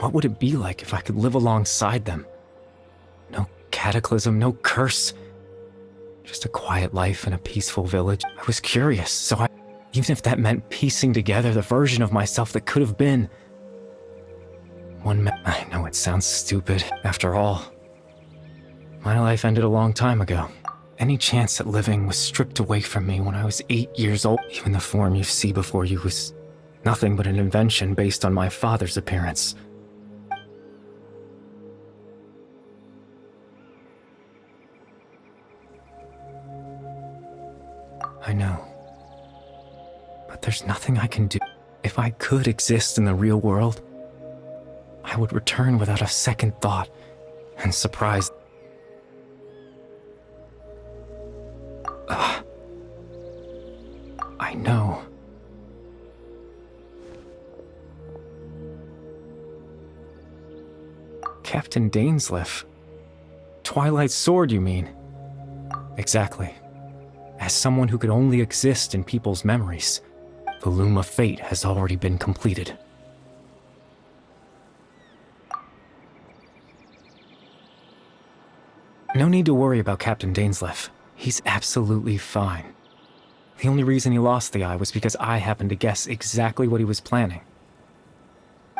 What would it be like if I could live alongside them? No cataclysm, no curse. Just a quiet life in a peaceful village. I was curious, even if that meant piecing together the version of myself that could have been. I know it sounds stupid. After all, my life ended a long time ago. Any chance at living was stripped away from me when I was 8 years old. Even the form you see before you was nothing but an invention based on my father's appearance. I know. But there's nothing I can do. If I could exist in the real world, I would return without a second thought and surprise. I know. Captain Dainsleif. Twilight Sword, you mean? Exactly. As someone who could only exist in people's memories, the loom of fate has already been completed. No need to worry about Captain Dainsleif. He's absolutely fine. The only reason he lost the eye was because I happened to guess exactly what he was planning.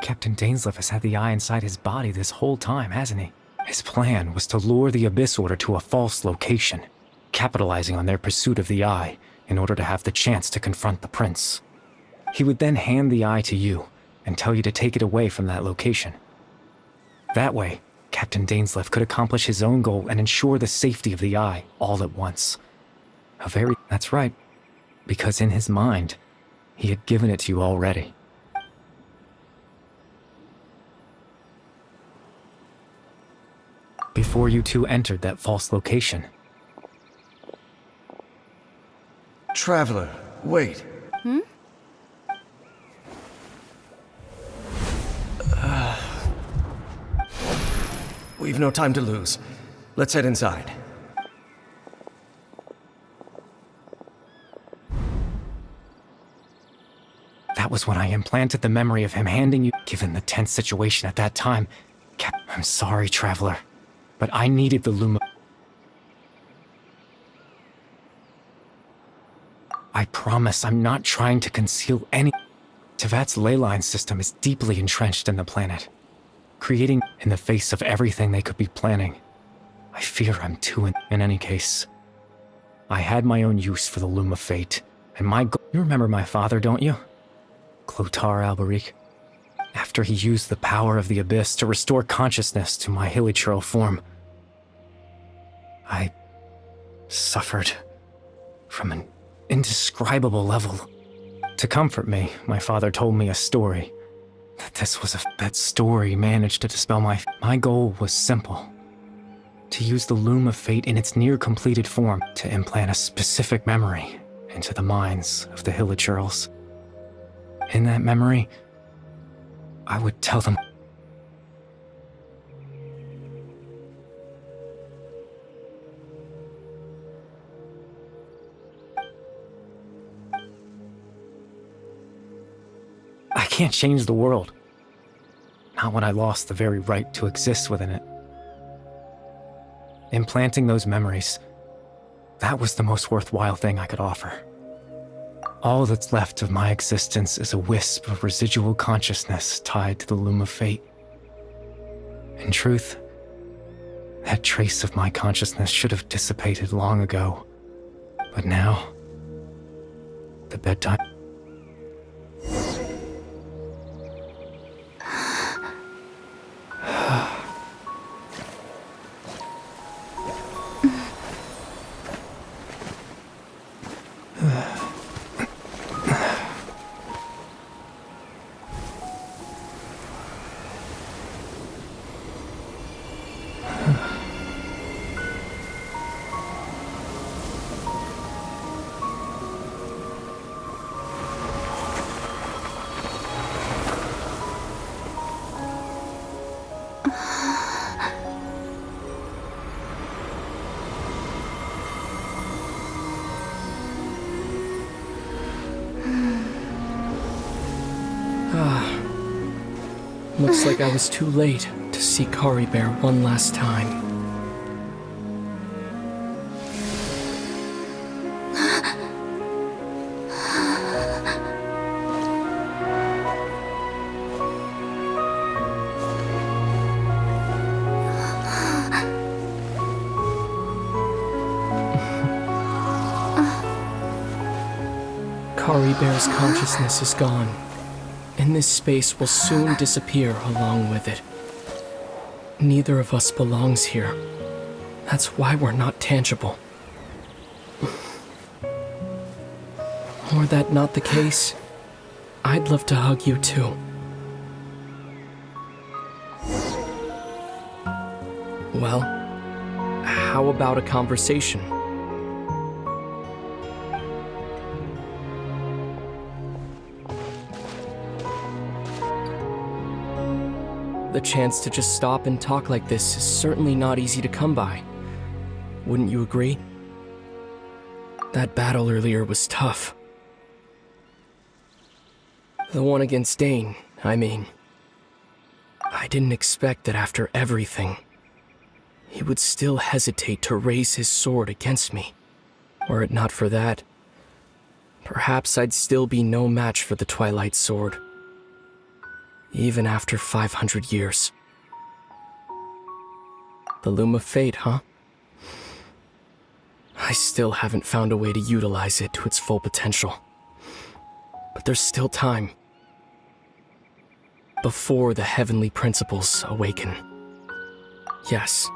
Captain Dainsleif has had the eye inside his body this whole time, hasn't he? His plan was to lure the Abyss Order to a false location, capitalizing on their pursuit of the eye in order to have the chance to confront the prince. He would then hand the eye to you and tell you to take it away from that location. That way, Captain Dainsleif could accomplish his own goal and ensure the safety of the eye all at once. That's right, because in his mind, he had given it to you already. Before you two entered that false location. Traveler, wait. We've no time to lose. Let's head inside. That was when I implanted the memory of him handing you. Given the tense situation at that time, I'm sorry, Traveler, but I needed the loom. I promise I'm not trying to conceal any. Tevat's ley line system is deeply entrenched in the planet, creating in the face of everything they could be planning. I fear I'm too in any case. I had my own use for the loom of fate, and my goal. You remember my father, don't you? Clotar Alberic. After he used the power of the Abyss to restore consciousness to my hilichurl form, I suffered from an indescribable level. To comfort me, my father told me a story. That story managed to dispel my goal was simple. To use the loom of fate in its near-completed form to implant a specific memory into the minds of the hilichurls. In that memory, I would tell them. I can't change the world. Not when I lost the very right to exist within it. Implanting those memories, that was the most worthwhile thing I could offer. All that's left of my existence is a wisp of residual consciousness tied to the loom of fate. In truth, that trace of my consciousness should have dissipated long ago. But now, the bedtime. Looks like I was too late to see Caribert one last time. Caribert's consciousness is gone, and this space will soon disappear along with it. Neither of us belongs here. That's why we're not tangible. Were that not the case, I'd love to hug you too. Well, how about a conversation? The chance to just stop and talk like this is certainly not easy to come by. Wouldn't you agree? That battle earlier was tough. The one against Dane, I mean. I didn't expect that after everything, he would still hesitate to raise his sword against me. Were it not for that, perhaps I'd still be no match for the Twilight Sword. Even after 500 years. The Loom of Fate, huh? I still haven't found a way to utilize it to its full potential. But there's still time. Before the heavenly principles awaken. Yes,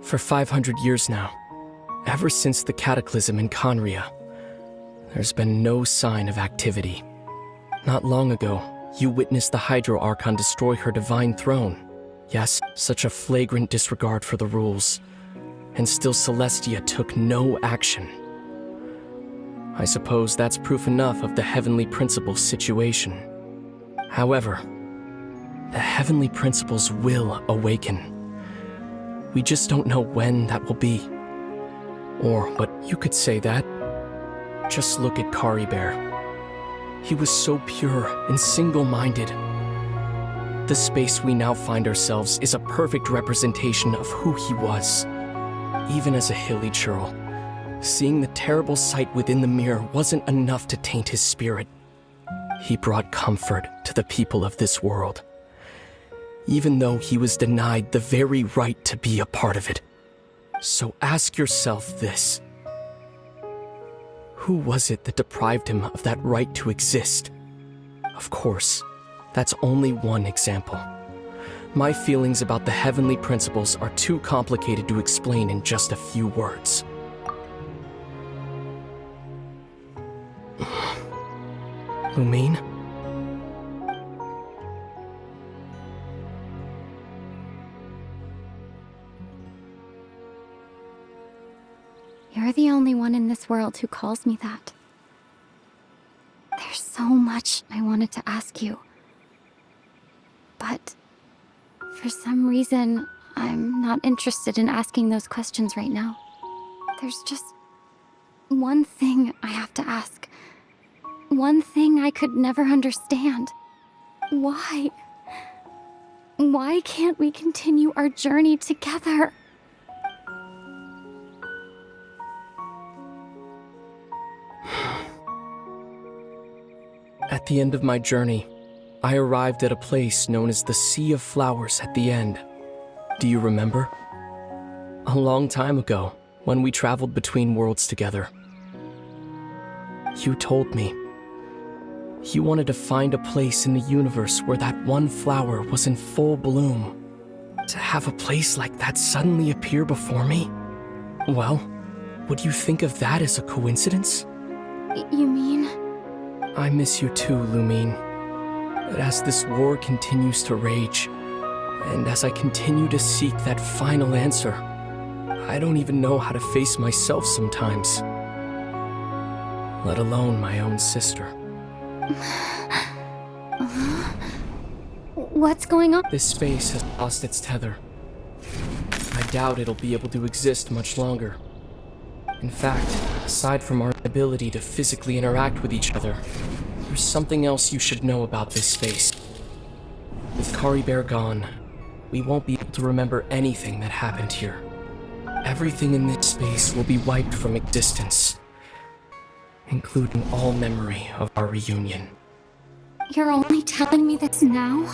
for 500 years now, ever since the cataclysm in Conria, there's been no sign of activity. Not long ago, you witnessed the Hydro Archon destroy her divine throne. Yes, such a flagrant disregard for the rules. And still Celestia took no action. I suppose that's proof enough of the Heavenly Principles situation. However, the Heavenly Principles will awaken. We just don't know when that will be. Or, but you could say that. Just look at Caribert. He was so pure and single-minded. The space we now find ourselves is a perfect representation of who he was. Even as a hilly churl, seeing the terrible sight within the mirror wasn't enough to taint his spirit. He brought comfort to the people of this world, even though he was denied the very right to be a part of it. So ask yourself this. Who was it that deprived him of that right to exist? Of course, that's only one example. My feelings about the heavenly principles are too complicated to explain in just a few words. Lumine? You're the only one in this world who calls me that. There's so much I wanted to ask you. But for some reason, I'm not interested in asking those questions right now. There's just one thing I have to ask. One thing I could never understand. Why? Why can't we continue our journey together? At the end of my journey, I arrived at a place known as the Sea of Flowers at the end. Do you remember? A long time ago, when we traveled between worlds together. You told me you wanted to find a place in the universe where that one flower was in full bloom. To have a place like that suddenly appear before me? Well, would you think of that as a coincidence? You mean? I miss you too, Lumine. But as this war continues to rage, and as I continue to seek that final answer, I don't even know how to face myself sometimes. Let alone my own sister. What's going on? This space has lost its tether. I doubt it'll be able to exist much longer. In fact, aside from our ability to physically interact with each other, there's something else you should know about this space. The With Caribert gone, we won't be able to remember anything that happened here. Everything in this space will be wiped from existence, including all memory of our reunion. You're only telling me this now?